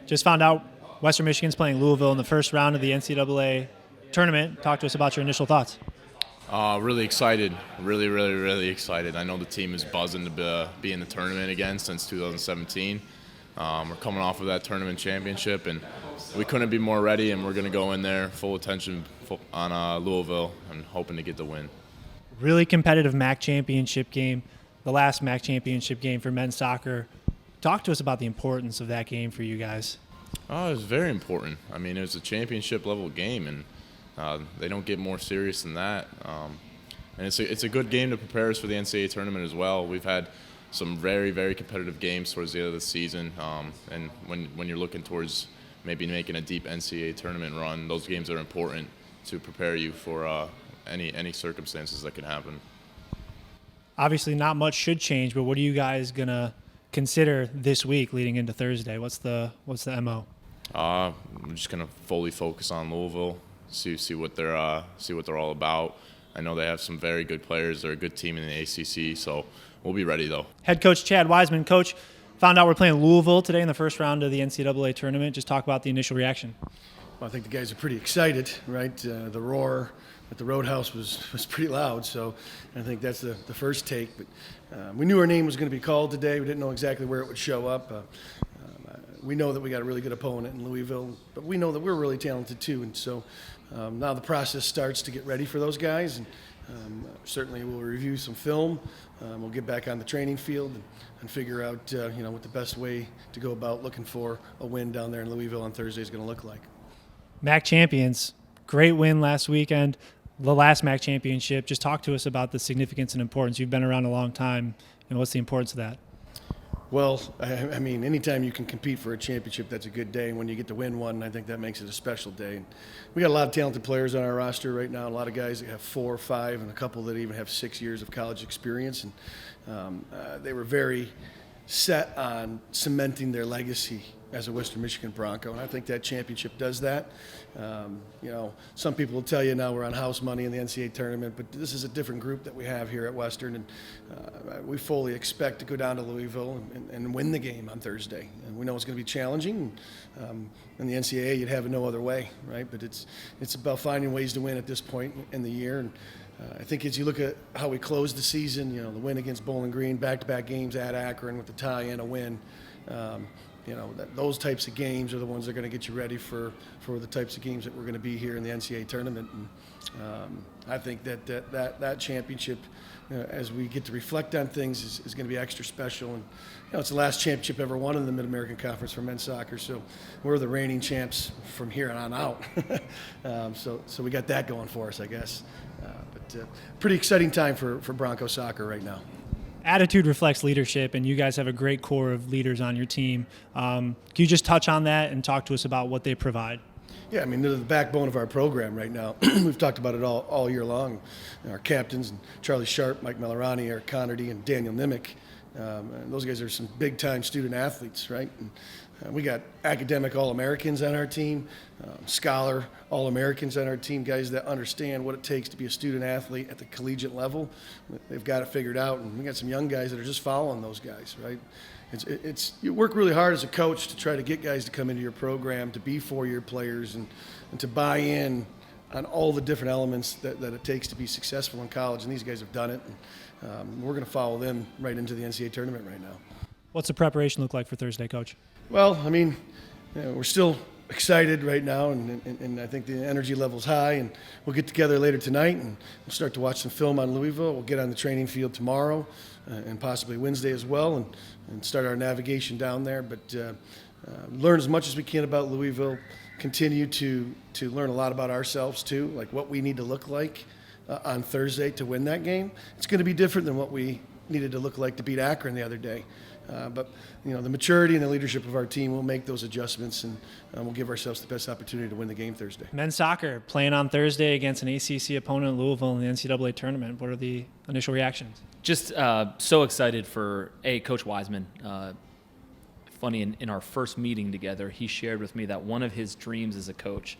Just found out Western Michigan's playing Louisville in the first round of the NCAA tournament. Talk to us about your initial thoughts. Really excited. Really excited. I know the team is buzzing to be in the tournament again since 2017. We're coming off of that tournament championship, and we couldn't be more ready, and we're going to go in there full attention on Louisville and hoping to get the win. Really competitive MAC championship game, the last MAC championship game for men's soccer. Talk to us about the importance of that game for you guys. It was very important. I mean, it was a championship-level game, and they don't get more serious than that. And it's a good game to prepare us for the NCAA tournament as well. We've had some very competitive games towards the end of the season, and when you're looking towards maybe making a deep NCAA tournament run, those games are important to prepare you for any circumstances that can happen. Obviously, not much should change, but what are you guys gonna consider this week leading into Thursday? What's the MO? I'm just gonna fully focus on Louisville, see what they're all about. I know they have some very good players. They're a good team in the ACC, so we'll be ready though. Head coach Chad Wiseman. Coach, found out we're playing Louisville today in the first round of the NCAA tournament. Just talk about the initial reaction. Well, I think the guys are pretty excited, right? The roar at the Roadhouse was pretty loud, so I think that's the first take. But we knew our name was going to be called today. We didn't know exactly where it would show up. We know that we got a really good opponent in Louisville, but we know that we're really talented too. And so now the process starts to get ready for those guys. And certainly we'll review some film. We'll get back on the training field and figure out what the best way to go about looking for a win down there in Louisville on Thursday is going to look like. MAC champions, great win last weekend, the last MAC championship. Just talk to us about the significance and importance. You've been around a long time, and what's the importance of that? Well, I mean, anytime you can compete for a championship, that's a good day. And when you get to win one, I think that makes it a special day. And we got a lot of talented players on our roster right now, a lot of guys that have 4 or 5, and a couple that even have 6 years of college experience. And they were very set on cementing their legacy as a Western Michigan Bronco, and I think that championship does that. Some people will tell you now we're on house money in the NCAA tournament, but this is a different group that we have here at Western, and we fully expect to go down to Louisville and win the game on Thursday. And we know it's going to be challenging. In the NCAA, you'd have it no other way, right? But it's about finding ways to win at this point in the year. And I think as you look at how we closed the season, the win against Bowling Green, back-to-back games at Akron with the tie and a win. Those types of games are the ones that are going to get you ready for the types of games that we're going to be here in the NCAA tournament. And I think that championship, as we get to reflect on things, is going to be extra special. And it's the last championship ever won in the Mid-American Conference for men's soccer, so we're the reigning champs from here on out. So we got that going for us, I guess. But pretty exciting time for Bronco soccer right now. Attitude reflects leadership, and you guys have a great core of leaders on your team. Can you just touch on that and talk to us about what they provide? Yeah, I mean, they're the backbone of our program right now. We've talked about it all year long. Our captains, Charlie Sharp, Mike Melorani, Eric Connerty, and Daniel Nimick. And those guys are some big-time student athletes, right? And we got academic All-Americans on our team, scholar All-Americans on our team, guys that understand what it takes to be a student athlete at the collegiate level. They've got it figured out, and we got some young guys that are just following those guys, right? You work really hard as a coach to try to get guys to come into your program, to be four-year players, and to buy in on all the different elements that it takes to be successful in college, and these guys have done it. And we're going to follow them right into the NCAA tournament right now. What's the preparation look like for Thursday, Coach? Well, I mean, we're still excited right now, and I think the energy level's high, and we'll get together later tonight, and we'll start to watch some film on Louisville. We'll get on the training field tomorrow and possibly Wednesday as well, and start our navigation down there. But learn as much as we can about Louisville, continue to learn a lot about ourselves too, like what we need to look like on Thursday to win that game. It's going to be different than what we needed to look like to beat Akron the other day. But the maturity and the leadership of our team will make those adjustments, and we'll give ourselves the best opportunity to win the game Thursday. Men's soccer playing on Thursday against an ACC opponent in Louisville in the NCAA tournament. What are the initial reactions? Just so excited for Coach Wiseman. Funny, in our first meeting together, he shared with me that one of his dreams as a coach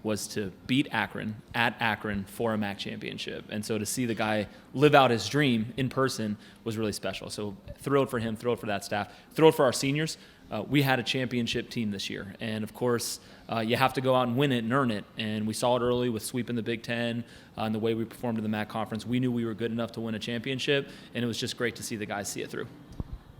was to beat Akron at Akron for a MAC championship. And so to see the guy live out his dream in person was really special. So thrilled for him, thrilled for that staff, thrilled for our seniors. we had a championship team this year. And, of course, you have to go out and win it and earn it. And we saw it early with sweeping the Big Ten and the way we performed in the MAC conference. We knew we were good enough to win a championship, and it was just great to see the guys see it through.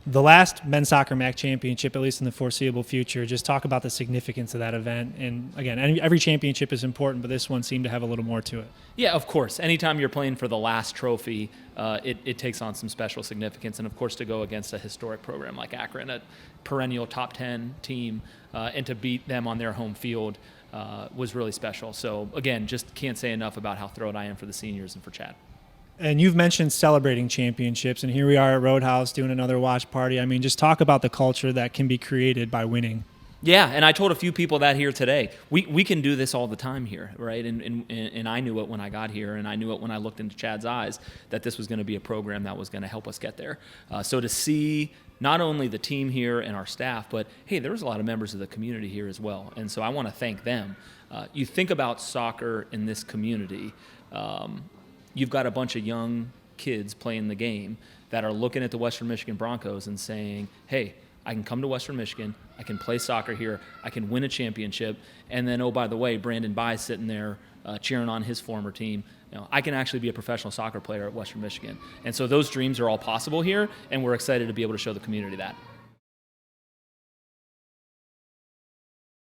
The last men's soccer MAC championship, at least in the foreseeable future, just talk about the significance of that event. And again, every championship is important, but this one seemed to have a little more to it. Yeah, of course. Anytime you're playing for the last trophy, it takes on some special significance. And, of course, to go against a historic program like Akron, a perennial top 10 team, and to beat them on their home field was really special. So, again, just can't say enough about how thrilled I am for the seniors and for Chad. And you've mentioned celebrating championships, and here we are at Roadhouse doing another watch party. I mean, just talk about the culture that can be created by winning. Yeah, and I told a few people that here today. We can do this all the time here, right? And I knew it when I got here, and I knew it when I looked into Chad's eyes, that this was going to be a program that was going to help us get there. So to see not only the team here and our staff, but, hey, there was a lot of members of the community here as well. And so I want to thank them. You think about soccer in this community, you've got a bunch of young kids playing the game that are looking at the Western Michigan Broncos and saying, hey, I can come to Western Michigan, I can play soccer here, I can win a championship, and then, oh, by the way, Brandon Bye's sitting there cheering on his former team. I can actually be a professional soccer player at Western Michigan. And so those dreams are all possible here, and we're excited to be able to show the community that.